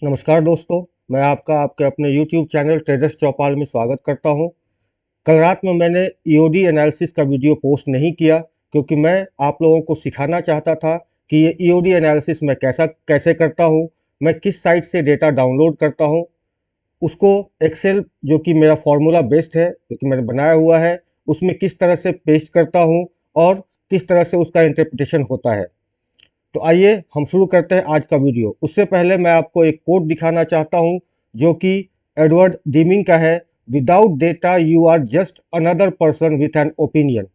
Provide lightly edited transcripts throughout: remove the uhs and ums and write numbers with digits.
नमस्कार दोस्तों, मैं आपका आपके अपने YouTube चैनल ट्रेडर्स चौपाल में स्वागत करता हूं। कल रात में मैंने ईओडी एनालिसिस का वीडियो पोस्ट नहीं किया क्योंकि मैं आप लोगों को सिखाना चाहता था कि ये ईओडी एनालिसिस मैं कैसे करता हूं, मैं किस साइट से डेटा डाउनलोड करता हूं, उसको एक्सेल जो कि मेरा फार्मूला बेस्ड है, जो कि मैंने बनाया हुआ है, उसमें किस तरह से पेस्ट करता हूं और किस तरह से उसका इंटरप्रिटेशन होता है। तो आइए हम शुरू करते हैं आज का वीडियो। उससे पहले मैं आपको एक कोट दिखाना चाहता हूं जो कि एडवर्ड डीमिंग का है। Without data you are just another person with an opinion.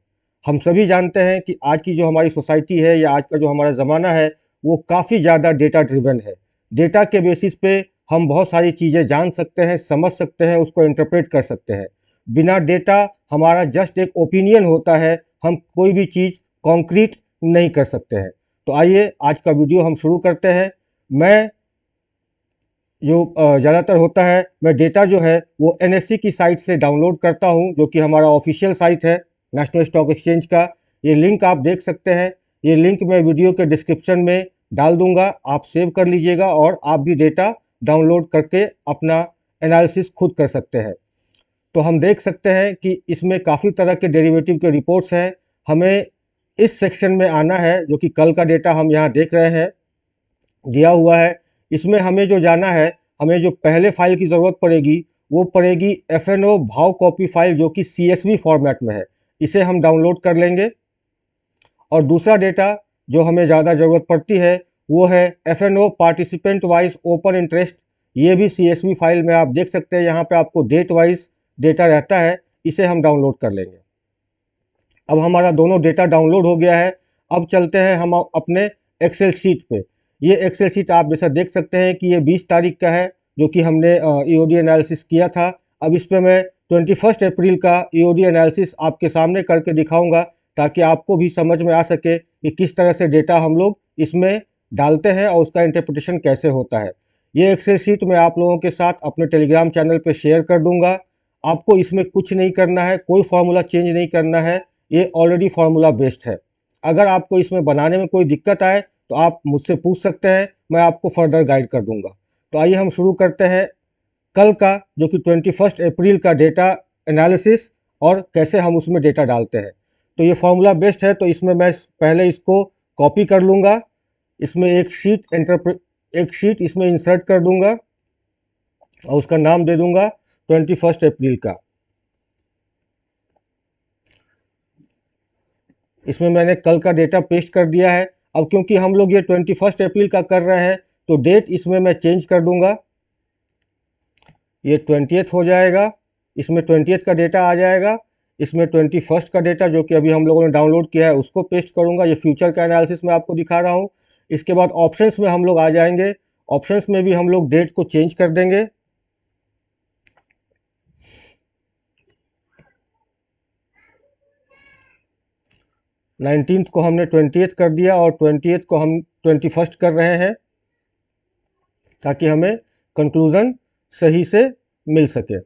हम सभी जानते हैं कि आज की जो हमारी सोसाइटी है या आज का जो हमारा ज़माना है वो काफ़ी ज़्यादा डेटा ड्रिवन है। डेटा के बेसिस पे हम बहुत सारी चीज़ें जान सकते हैं, समझ सकते हैं, उसको इंटरप्रेट कर सकते हैं। बिना डेटा हमारा जस्ट एक ओपिनियन होता है, हम कोई भी चीज़ कॉन्क्रीट नहीं कर सकते हैं। तो आइए आज का वीडियो हम शुरू करते हैं। मैं जो ज़्यादातर होता है, मैं डेटा जो है वो एनएससी की साइट से डाउनलोड करता हूं, जो कि हमारा ऑफिशियल साइट है नेशनल स्टॉक एक्सचेंज का। ये लिंक आप देख सकते हैं, ये लिंक मैं वीडियो के डिस्क्रिप्शन में डाल दूंगा, आप सेव कर लीजिएगा और आप भी डेटा डाउनलोड करके अपना एनालिसिस खुद कर सकते हैं। तो हम देख सकते हैं कि इसमें काफ़ी तरह के डेरिवेटिव के रिपोर्ट्स हैं। हमें इस सेक्शन में आना है, जो कि कल का डेटा हम यहाँ देख रहे हैं दिया हुआ है। इसमें हमें जो जाना है, हमें जो पहले फाइल की ज़रूरत पड़ेगी वो पड़ेगी एफएनओ भाव कॉपी फाइल, जो कि सीएसवी फॉर्मेट में है। इसे हम डाउनलोड कर लेंगे। और दूसरा डेटा जो हमें ज़्यादा ज़रूरत पड़ती है वो है FNO participant wise open interest. ये भी सीएसवी फाइल में आप देख सकते हैं, यहाँ पे आपको डेट वाइज डेटा रहता है, इसे हम डाउनलोड कर लेंगे। अब हमारा दोनों डेटा डाउनलोड हो गया है। अब चलते हैं हम अपने एक्सेल शीट पे। ये एक्सेल शीट आप जैसा देख सकते हैं कि ये 20 तारीख का है, जो कि हमने ईओडी एनालिसिस किया था। अब इस पे मैं 21 अप्रैल का ईओडी एनालिसिस आपके सामने करके दिखाऊंगा, ताकि आपको भी समझ में आ सके कि किस तरह से डेटा हम लोग इसमें डालते हैं और उसका इंटरप्रिटेशन कैसे होता है। ये एक्सेल शीट मैं आप लोगों के साथ अपने टेलीग्राम चैनल पर शेयर कर दूंगा। आपको इसमें कुछ नहीं करना है, कोई फार्मूला चेंज नहीं करना है, ये ऑलरेडी फार्मूला बेस्ड है। अगर आपको इसमें बनाने में कोई दिक्कत आए तो आप मुझसे पूछ सकते हैं, मैं आपको फर्दर गाइड कर दूंगा। तो आइए हम शुरू करते हैं कल का, जो कि 21 अप्रैल का डेटा एनालिसिस और कैसे हम उसमें डेटा डालते हैं। तो ये फार्मूला बेस्ड है, तो इसमें मैं पहले इसको कॉपी कर लूँगा। इसमें एक शीट इसमें इंसर्ट कर दूंगा और उसका नाम दे दूंगा 21 अप्रैल का। इसमें मैंने कल का डेटा पेस्ट कर दिया है। अब क्योंकि हम लोग ये 21 अप्रैल का कर रहे हैं तो डेट इसमें मैं चेंज कर दूंगा, ये 20th हो जाएगा। इसमें 20th का डेटा आ जाएगा। इसमें 21 का डेटा जो कि अभी हम लोगों ने डाउनलोड किया है उसको पेस्ट करूंगा। ये फ्यूचर का एनालिसिस मैं आपको दिखा रहा हूँ। इसके बाद ऑप्शंस में हम लोग आ जाएंगे। ऑप्शंस में भी हम लोग डेट को चेंज कर देंगे। 19th को हमने 20th कर दिया और 20th को हम 21 कर रहे हैं, ताकि हमें कंक्लूजन सही से मिल सके।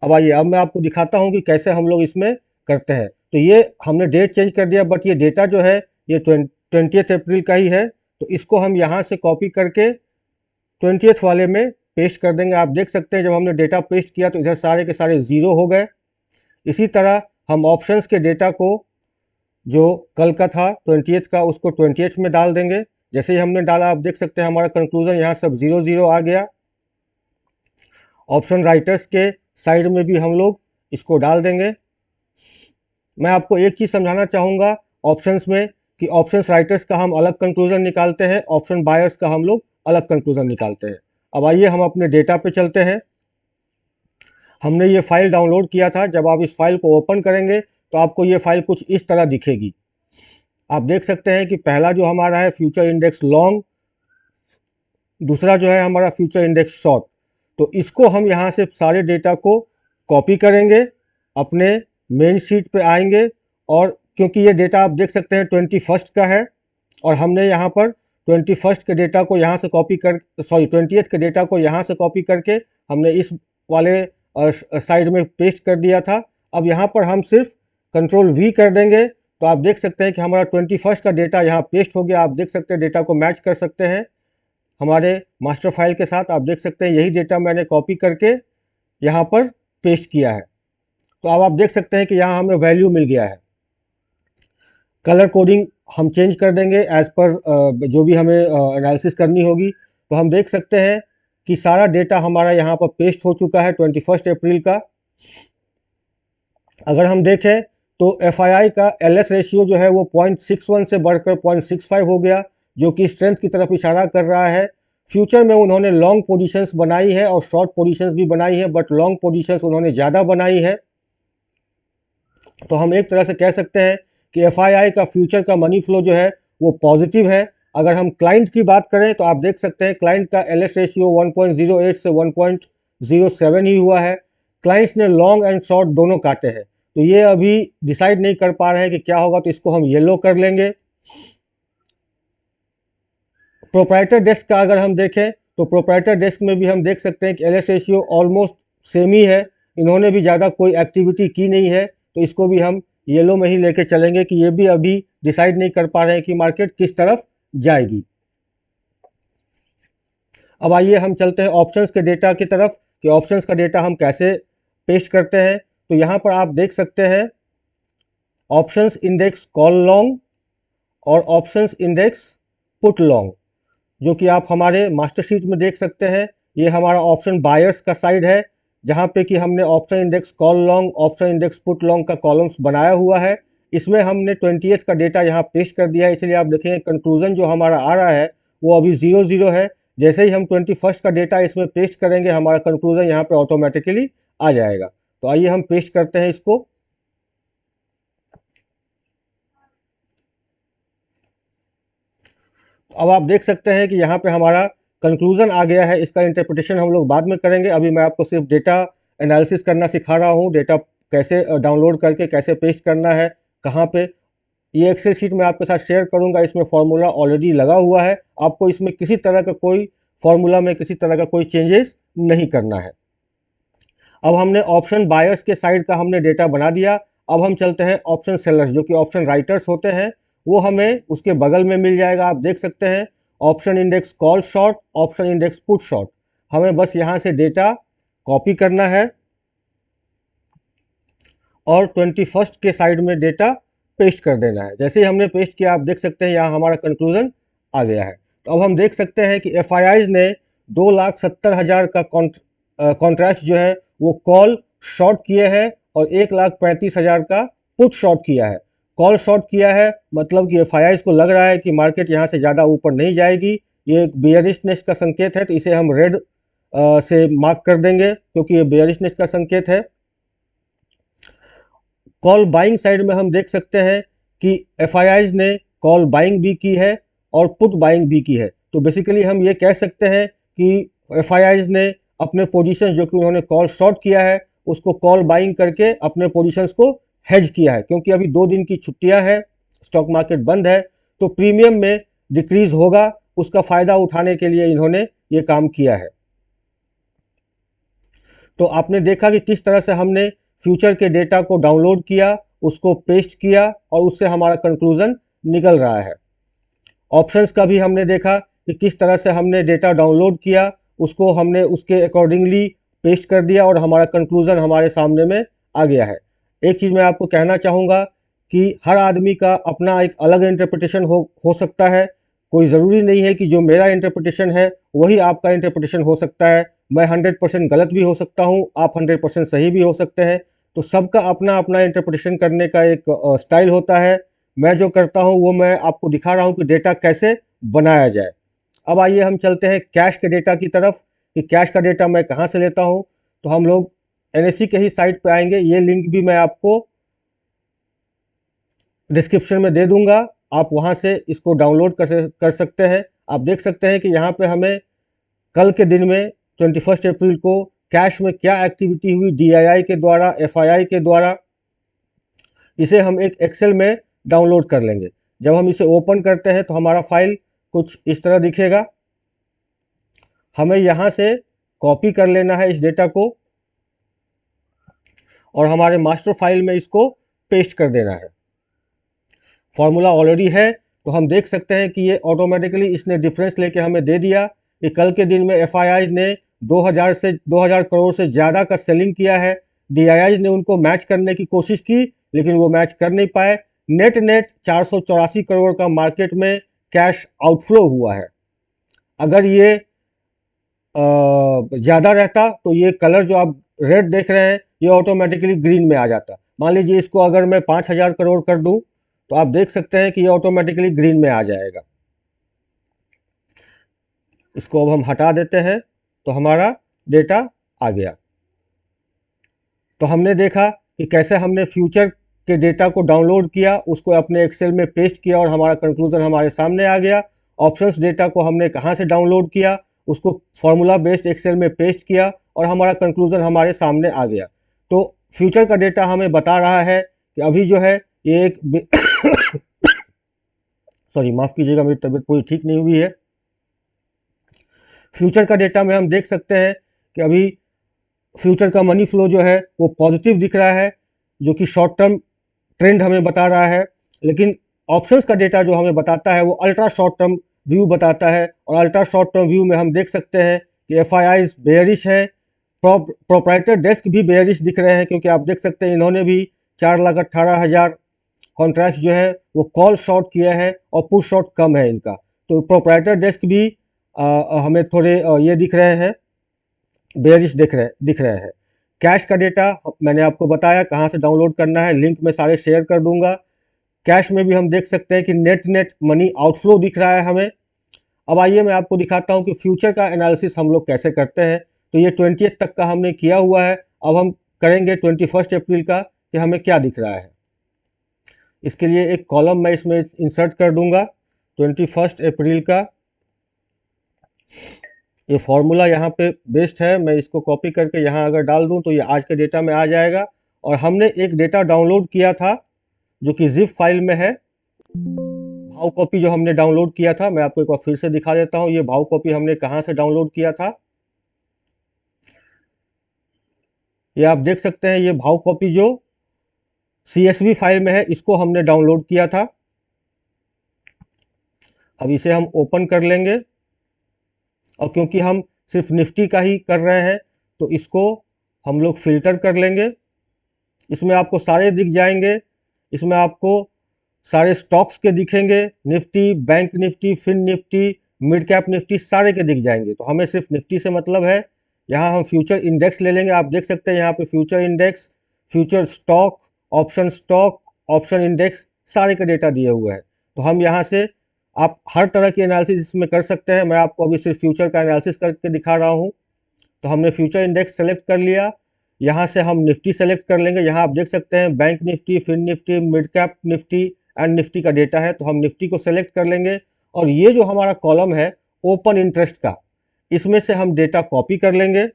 अब आइए, अब मैं आपको दिखाता हूं कि कैसे हम लोग इसमें करते हैं। तो ये हमने डेट चेंज कर दिया, बट ये डेटा जो है ये 20 अप्रैल का ही है। तो इसको हम यहाँ से कॉपी करके 20th वाले में पेस्ट कर देंगे। आप देख सकते हैं जब हमने डेटा पेस्ट किया तो इधर सारे के सारे ज़ीरो हो गए। इसी तरह हम ऑप्शंस के डेटा को जो कल का था 20th का, उसको 20th में डाल देंगे। जैसे ही हमने डाला आप देख सकते हैं हमारा कंक्लूजन यहाँ सब 0 0 आ गया। ऑप्शन राइटर्स के साइड में भी हम लोग इसको डाल देंगे। मैं आपको एक चीज़ समझाना चाहूँगा ऑप्शंस में, कि ऑप्शंस राइटर्स का हम अलग कंक्लूजन निकालते हैं, ऑप्शन बायर्स का हम लोग अलग कंक्लूजन निकालते हैं। अब आइए हम अपने डेटा पे चलते हैं। हमने ये फाइल डाउनलोड किया था। जब आप इस फाइल को ओपन करेंगे तो आपको ये फाइल कुछ इस तरह दिखेगी। आप देख सकते हैं कि पहला जो हमारा है फ्यूचर इंडेक्स लॉन्ग, दूसरा जो है हमारा फ्यूचर इंडेक्स शॉर्ट। तो इसको हम यहाँ से सारे डेटा को कॉपी करेंगे, अपने मेन शीट पे आएंगे। और क्योंकि ये डेटा आप देख सकते हैं 21 का है और हमने यहाँ पर 21 के डेटा को यहाँ से कॉपी कर 20th के डेटा को यहाँ से कॉपी करके हमने इस वाले साइड में पेस्ट कर दिया था। अब यहाँ पर हम सिर्फ कंट्रोल V कर देंगे तो आप देख सकते हैं कि हमारा 21 का डेटा यहाँ पेस्ट हो गया। आप देख सकते हैं डेटा को मैच कर सकते हैं हमारे मास्टर फाइल के साथ। आप देख सकते हैं यही डेटा मैंने कॉपी करके यहाँ पर पेस्ट किया है। तो अब आप देख सकते हैं कि यहाँ हमें वैल्यू मिल गया है। कलर कोडिंग हम चेंज कर देंगे एज पर जो भी हमें एनालिसिस करनी होगी। तो हम देख सकते हैं कि सारा डेटा हमारा यहाँ पर पेस्ट हो चुका है 21 अप्रैल का। अगर हम देखें तो FII का LS रेशियो जो है वो 0.61 से बढ़कर 0.65 हो गया, जो कि स्ट्रेंथ की तरफ इशारा कर रहा है। फ्यूचर में उन्होंने लॉन्ग पोजीशंस बनाई है और शॉर्ट पोजीशंस भी बनाई है, बट लॉन्ग पोजीशंस उन्होंने ज़्यादा बनाई है। तो हम एक तरह से कह सकते हैं कि FII का फ्यूचर का मनी फ्लो जो है वो पॉजिटिव है। अगर हम क्लाइंट की बात करें तो आप देख सकते हैं क्लाइंट का LS रेशियो 1.08 से 1.07 ही हुआ है। क्लाइंट्स ने लॉन्ग एंड शॉर्ट दोनों काटे हैं, तो ये अभी डिसाइड नहीं कर पा रहे हैं कि क्या होगा, तो इसको हम येलो कर लेंगे। प्रोप्राइटर डेस्क का अगर हम देखें तो प्रोप्राइटर डेस्क में भी हम देख सकते हैं कि LS रेशियो ऑलमोस्ट सेम ही है। इन्होंने भी ज़्यादा कोई एक्टिविटी की नहीं है, तो इसको भी हम येलो में ही लेके चलेंगे कि ये भी अभी डिसाइड नहीं कर पा रहे हैं कि मार्केट किस तरफ जाएगी। अब आइए हम चलते हैं ऑप्शंस के डेटा की तरफ कि ऑप्शंस का डेटा हम कैसे पेस्ट करते हैं। तो यहाँ पर आप देख सकते हैं ऑप्शंस इंडेक्स कॉल लॉन्ग और ऑप्शंस इंडेक्स पुट लॉन्ग, जो कि आप हमारे मास्टर शीट में देख सकते हैं। ये हमारा ऑप्शन बायर्स का साइड है, जहाँ पे कि हमने option index call long, option index put long का कॉलम्स बनाया हुआ है। इसमें हमने 20th का डेटा यहाँ पेस्ट कर दिया है, इसलिए आप देखेंगे कंक्लूजन जो हमारा आ रहा है वो अभी 0 है। जैसे ही हम 21 का डेटा इसमें पेस्ट करेंगे हमारा कंक्लूजन यहाँ पे ऑटोमेटिकली आ जाएगा। तो आइए हम पेस्ट करते हैं इसको। अब आप देख सकते हैं कि यहाँ पे हमारा कंक्लूजन आ गया है। इसका इंटरप्रिटेशन हम लोग बाद में करेंगे, अभी मैं आपको सिर्फ डेटा एनालिसिस करना सिखा रहा हूँ। डेटा कैसे डाउनलोड करके कैसे पेस्ट करना है, कहाँ पे। ये एक्सेल शीट मैं आपके साथ शेयर करूँगा, इसमें फॉर्मूला ऑलरेडी लगा हुआ है। आपको इसमें किसी तरह का कोई फॉर्मूला में किसी तरह का कोई चेंजेस नहीं करना है। अब हमने ऑप्शन बायर्स के साइड का हमने डेटा बना दिया। अब हम चलते हैं ऑप्शन सेलर्स, जो कि ऑप्शन राइटर्स होते हैं, वो हमें उसके बगल में मिल जाएगा। आप देख सकते हैं option index call short, option index put short. हमें बस यहाँ से डेटा कॉपी करना है और 21 के साइड में डेटा पेस्ट कर देना है। जैसे ही हमने पेस्ट किया आप देख सकते हैं यहाँ हमारा कंक्लूजन आ गया है। तो अब हम देख सकते हैं कि FIIs ने 2,70,000 का कॉन्ट्रैक्ट जो है वो कॉल शॉर्ट किए हैं और 1,35,000 का पुट शॉर्ट किया है। कॉल शॉर्ट किया है मतलब कि FIIs को लग रहा है कि मार्केट यहाँ से ज़्यादा ऊपर नहीं जाएगी। ये एक बेयरिशनेस का संकेत है, तो इसे हम रेड से मार्क कर देंगे क्योंकि ये बेयरिशनेस का संकेत है। कॉल बाइंग साइड में हम देख सकते हैं कि FIIs ने कॉल बाइंग भी की है और पुट बाइंग भी की है। तो बेसिकली हम ये कह सकते हैं कि FIIs ने अपने पोजीशन जो कि उन्होंने कॉल शॉर्ट किया है उसको कॉल बाइंग करके अपने पोजीशंस को हेज किया है। क्योंकि अभी 2 दिन की छुट्टियां है, स्टॉक मार्केट बंद है, तो प्रीमियम में डिक्रीज होगा, उसका फ़ायदा उठाने के लिए इन्होंने ये काम किया है। तो आपने देखा कि किस तरह से हमने फ्यूचर के डेटा को डाउनलोड किया, उसको पेस्ट किया और उससे हमारा कंक्लूजन निकल रहा है। ऑप्शंस का भी हमने देखा कि किस तरह से हमने डेटा डाउनलोड किया, उसको हमने उसके अकॉर्डिंगली पेस्ट कर दिया और हमारा कंक्लूजन हमारे सामने में आ गया है। एक चीज़ मैं आपको कहना चाहूँगा कि हर आदमी का अपना एक अलग इंटरप्रिटेशन हो सकता है। कोई ज़रूरी नहीं है कि जो मेरा इंटरप्रिटेशन है वही आपका इंटरप्रिटेशन हो सकता है। मैं 100% गलत भी हो सकता हूँ, आप 100% सही भी हो सकते हैं। तो सबका अपना अपना इंटरप्रिटेशन करने का एक स्टाइल होता है। मैं जो करता हूँ वो मैं आपको दिखा रहा हूँ कि डेटा कैसे बनाया जाए। अब आइए हम चलते हैं कैश के डेटा की तरफ कि कैश का डेटा मैं कहाँ से लेता हूँ। तो हम लोग NSE के ही साइट पे आएंगे। ये लिंक भी मैं आपको डिस्क्रिप्शन में दे दूंगा, आप वहाँ से इसको डाउनलोड कर सकते हैं। आप देख सकते हैं कि यहाँ पे हमें कल के दिन में 21 अप्रैल को कैश में क्या एक्टिविटी हुई DII के द्वारा, FII के द्वारा, इसे हम एक एक्सेल में डाउनलोड कर लेंगे। जब हम इसे ओपन करते हैं तो हमारा फाइल कुछ इस तरह दिखेगा। हमें यहाँ से कॉपी कर लेना है इस डेटा को और हमारे मास्टर फाइल में इसको पेस्ट कर देना है। फार्मूला ऑलरेडी है, तो हम देख सकते हैं कि ये ऑटोमेटिकली इसने डिफरेंस लेके हमें दे दिया कि कल के दिन में एफआईआई ने 2000 करोड़ से ज़्यादा का सेलिंग किया है। डीआईआई ने उनको मैच करने की कोशिश की, लेकिन वो मैच कर नहीं पाए। नेट नेट 484 करोड़ का मार्केट में कैश आउटफ्लो हुआ है। अगर ये ज़्यादा रहता तो ये कलर जो आप रेड देख रहे हैं ये ऑटोमेटिकली ग्रीन में आ जाता। मान लीजिए इसको अगर मैं 5000 करोड़ कर दूं तो आप देख सकते हैं कि ये ऑटोमेटिकली ग्रीन में आ जाएगा। इसको अब हम हटा देते हैं तो हमारा डेटा आ गया। तो हमने देखा कि कैसे हमने फ्यूचर के डेटा को डाउनलोड किया, उसको अपने एक्सेल में पेस्ट किया और हमारा कंक्लूजन हमारे सामने आ गया। ऑप्शंस डेटा को हमने कहाँ से डाउनलोड किया, उसको फॉर्मूला बेस्ड एक्सेल में पेस्ट किया और हमारा कंक्लूजन हमारे सामने आ गया। तो फ्यूचर का डेटा हमें बता रहा है कि अभी जो है ये एक सॉरी माफ़ कीजिएगा, मेरी तबीयत पूरी ठीक नहीं हुई है। फ्यूचर का डेटा में हम देख सकते हैं कि अभी फ्यूचर का मनी फ्लो जो है वो पॉजिटिव दिख रहा है, जो कि शॉर्ट टर्म ट्रेंड हमें बता रहा है। लेकिन ऑप्शंस का डेटा जो हमें बताता है वो अल्ट्रा शॉर्ट टर्म व्यू बताता है, और अल्ट्रा शॉर्ट टर्म व्यू में हम देख सकते हैं कि एफआईआईज बेयरिश है, प्रोप्राइटर डेस्क भी बेयरिश दिख रहे हैं, क्योंकि आप देख सकते हैं इन्होंने भी 4,18,000 कॉन्ट्रैक्ट जो है वो कॉल शॉर्ट किया है और पुश शॉर्ट कम है इनका। तो प्रोप्राइटर डेस्क भी हमें थोड़े ये दिख रहे हैं, बेयरिश दिख रहे हैं। कैश का डेटा मैंने आपको बताया कहाँ से डाउनलोड करना है, लिंक में सारे शेयर कर दूंगा। कैश में भी हम देख सकते हैं कि नेट नेट मनी आउटफ्लो दिख रहा है हमें। अब आइए मैं आपको दिखाता हूँ कि फ्यूचर का एनालिसिस हम लोग कैसे करते हैं। तो ये 20th तक का हमने किया हुआ है, अब हम करेंगे 21 अप्रैल का कि हमें क्या दिख रहा है। इसके लिए एक कॉलम मैं इसमें इंसर्ट कर दूंगा 21 अप्रैल का। ये फॉर्मूला यहाँ पे बेस्ड है, मैं इसको कॉपी करके यहाँ अगर डाल दूँ तो ये आज के डेटा में आ जाएगा। और हमने एक डेटा डाउनलोड किया था जो कि जिप फाइल में है, भाव कॉपी जो हमने डाउनलोड किया था। मैं आपको एक बार फिर से दिखा देता हूँ ये भाव कॉपी हमने कहाँ से डाउनलोड किया था। ये आप देख सकते हैं ये भाव कॉपी जो CSV फाइल में है, इसको हमने डाउनलोड किया था। अब इसे हम ओपन कर लेंगे, और क्योंकि हम सिर्फ निफ्टी का ही कर रहे हैं तो इसको हम लोग फिल्टर कर लेंगे। इसमें आपको सारे दिख जाएंगे, इसमें आपको सारे स्टॉक्स के दिखेंगे, Nifty, bank Nifty, fin Nifty, mid cap Nifty, सारे के दिख जाएंगे। तो हमें सिर्फ निफ्टी से मतलब है। यहाँ हम फ्यूचर इंडेक्स ले लेंगे, आप देख सकते हैं यहाँ पे future index, future stock, option index, सारे के डेटा दिए हुए हैं। तो हम यहाँ से आप हर तरह की एनालिसिस इसमें कर सकते हैं। मैं आपको अभी सिर्फ फ्यूचर का एनालिसिस करके दिखा रहा हूँ। तो हमने फ्यूचर इंडेक्स सेलेक्ट कर लिया, यहाँ से हम निफ्टी सेलेक्ट कर लेंगे। यहाँ आप देख सकते हैं bank Nifty, fin Nifty, mid cap Nifty and Nifty का डेटा है, तो हम निफ्टी को सेलेक्ट कर लेंगे। और ये जो हमारा कॉलम है ओपन इंटरेस्ट का, इसमें से हम डेटा कॉपी कर लेंगे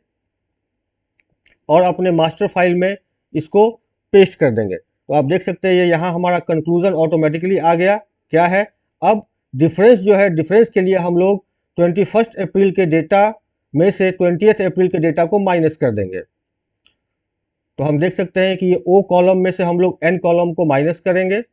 और अपने मास्टर फाइल में इसको पेस्ट कर देंगे। तो आप देख सकते हैं ये यहाँ हमारा कंक्लूजन ऑटोमेटिकली आ गया। क्या है, अब डिफरेंस जो है, डिफरेंस के लिए हम लोग 21 अप्रैल के डेटा में से 20 अप्रैल के डेटा को माइनस कर देंगे। तो हम देख सकते हैं कि ये ओ कॉलम में से हम लोग एन कॉलम को माइनस करेंगे।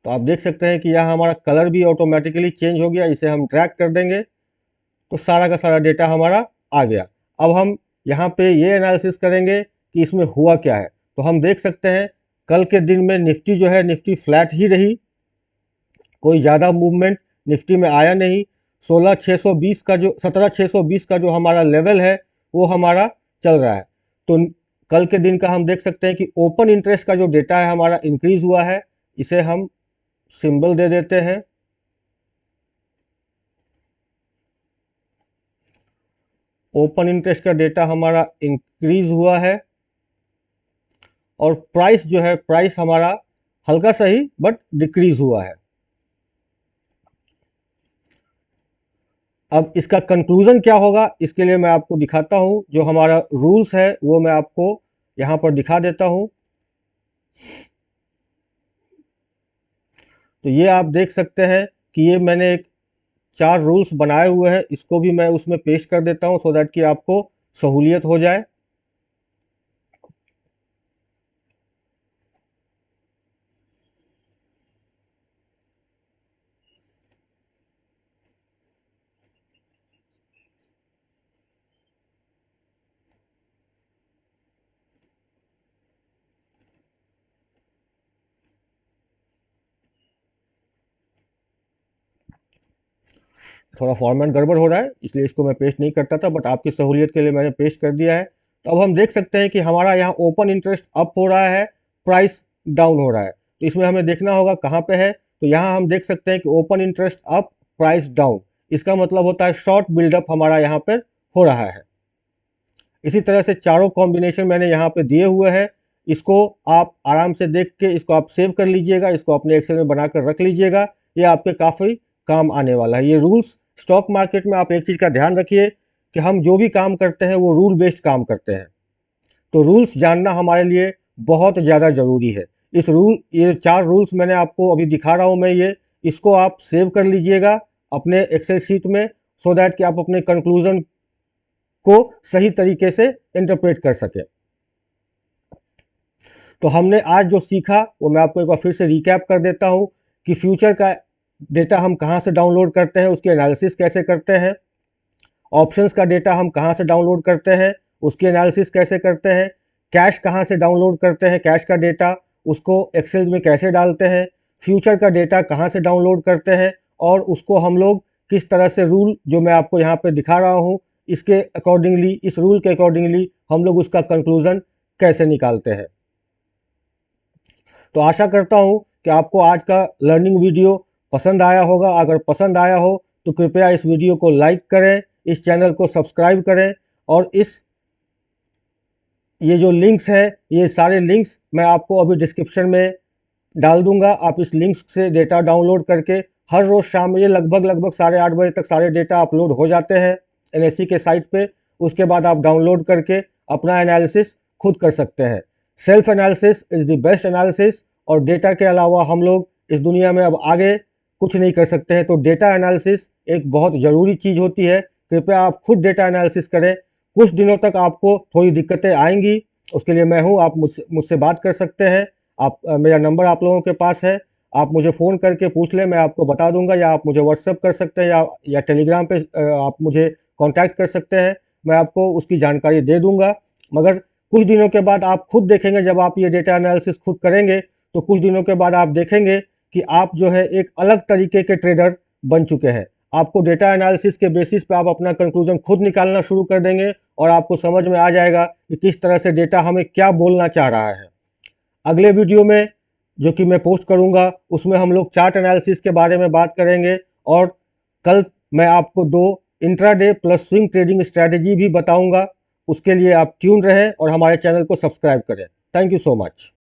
तो आप देख सकते हैं कि यहाँ हमारा कलर भी ऑटोमेटिकली चेंज हो गया। इसे हम ड्रैग कर देंगे तो सारा का सारा डेटा हमारा आ गया। अब हम यहाँ पे ये एनालिसिस करेंगे कि इसमें हुआ क्या है। तो हम देख सकते हैं कल के दिन में निफ्टी जो है, निफ्टी फ्लैट ही रही, कोई ज़्यादा मूवमेंट निफ्टी में आया नहीं। 17,620 का जो हमारा लेवल है वो हमारा चल रहा है। तो कल के दिन का हम देख सकते हैं कि ओपन इंटरेस्ट का जो डेटा है हमारा इंक्रीज हुआ है। इसे हम सिंबल दे देते हैं। ओपन इंटरेस्ट का डेटा हमारा इंक्रीज हुआ है, और प्राइस जो है, प्राइस हमारा हल्का सा ही बट डिक्रीज हुआ है। अब इसका कंक्लूजन क्या होगा, इसके लिए मैं आपको दिखाता हूं। जो हमारा रूल्स है वो मैं आपको यहां पर दिखा देता हूं। तो ये आप देख सकते हैं कि ये मैंने एक 4 रूल्स बनाए हुए हैं, इसको भी मैं उसमें पेस्ट कर देता हूं सो दैट कि आपको सहूलियत हो जाए। थोड़ा फॉर्मेट गड़बड़ हो रहा है इसलिए इसको मैं पेस्ट नहीं करता था, बट आपकी सहूलियत के लिए मैंने पेस्ट कर दिया है। तो अब हम देख सकते हैं कि हमारा यहाँ ओपन इंटरेस्ट अप हो रहा है, प्राइस डाउन हो रहा है। तो इसमें हमें देखना होगा कहाँ पे है। तो यहाँ हम देख सकते हैं कि open interest up, price down, इसका मतलब होता है शॉर्ट बिल्डअप हमारा यहाँ पर हो रहा है। इसी तरह से चारों कॉम्बिनेशन मैंने यहाँ पे दिए हुए हैं। इसको आप आराम से देख के इसको आप सेव कर लीजिएगा, इसको अपने एक्सेल में बनाकर रख लीजिएगा, ये आपके काफ़ी काम आने वाला है। ये रूल्स स्टॉक मार्केट में आप एक चीज़ का ध्यान रखिए कि हम जो भी काम करते हैं वो रूल बेस्ड काम करते हैं, तो रूल्स जानना हमारे लिए बहुत ज़्यादा ज़रूरी है। ये 4 रूल्स मैंने आपको अभी दिखा रहा हूँ मैं, ये इसको आप सेव कर लीजिएगा अपने एक्सेल शीट में सो दैट कि आप अपने कंक्लूजन को सही तरीके से इंटरप्रेट कर सकें। तो हमने आज जो सीखा वो मैं आपको एक बार फिर से रिकैप कर देता हूं कि फ्यूचर का डेटा हम कहां से डाउनलोड करते हैं, उसकी एनालिसिस कैसे करते हैं, ऑप्शंस का डेटा हम कहां से डाउनलोड करते हैं, उसकी एनालिसिस कैसे करते हैं, कैश कहां से डाउनलोड करते हैं, कैश का डेटा उसको एक्सेल में कैसे डालते हैं, फ्यूचर का डेटा कहां से डाउनलोड करते हैं और उसको हम लोग किस तरह से रूल जो मैं आपको यहाँ पे दिखा रहा हूँ इसके अकॉर्डिंगली, इस रूल के अकॉर्डिंगली हम लोग उसका कंक्लूजन कैसे निकालते हैं। तो आशा करता हूँ कि आपको आज का लर्निंग वीडियो पसंद आया होगा। अगर पसंद आया हो तो कृपया इस वीडियो को लाइक करें, इस चैनल को सब्सक्राइब करें और ये जो लिंक्स हैं, ये सारे लिंक्स मैं आपको अभी डिस्क्रिप्शन में डाल दूंगा। आप इस लिंक से डेटा डाउनलोड करके हर रोज़ शाम में, ये लगभग 8:30 बजे तक सारे डेटा अपलोड हो जाते हैं NSE के साइट पे। उसके बाद आप डाउनलोड करके अपना एनालिसिस खुद कर सकते हैं। Self analysis is the best analysis, और डेटा के अलावा हम लोग इस दुनिया में अब आगे कुछ नहीं कर सकते हैं। तो डेटा एनालिसिस एक बहुत ज़रूरी चीज़ होती है। कृपया आप खुद डेटा एनालिसिस करें। कुछ दिनों तक आपको थोड़ी दिक्कतें आएंगी, उसके लिए मैं हूँ, आप मुझसे बात कर सकते हैं। मेरा नंबर आप लोगों के पास है, आप मुझे फ़ोन करके पूछ लें, मैं आपको बता दूंगा, या आप मुझे व्हाट्सएप कर सकते हैं या टेलीग्राम पे आप मुझे कांटेक्ट कर सकते हैं, मैं आपको उसकी जानकारी दे दूंगा। मगर कुछ दिनों के बाद आप खुद देखेंगे, जब आप ये डेटा एनालिसिस खुद करेंगे तो कुछ दिनों के बाद आप देखेंगे कि आप जो है एक अलग तरीके के ट्रेडर बन चुके हैं। आपको डेटा एनालिसिस के बेसिस पे आप अपना कंक्लूजन खुद निकालना शुरू कर देंगे और आपको समझ में आ जाएगा कि किस तरह से डेटा हमें क्या बोलना चाह रहा है। अगले वीडियो में जो कि मैं पोस्ट करूंगा उसमें हम लोग चार्ट एनालिसिस के बारे में बात करेंगे, और कल मैं आपको 2 intraday plus swing trading strategy भी बताऊंगा। उसके लिए आप ट्यून रहें और हमारे चैनल को सब्सक्राइब करें। Thank you so much.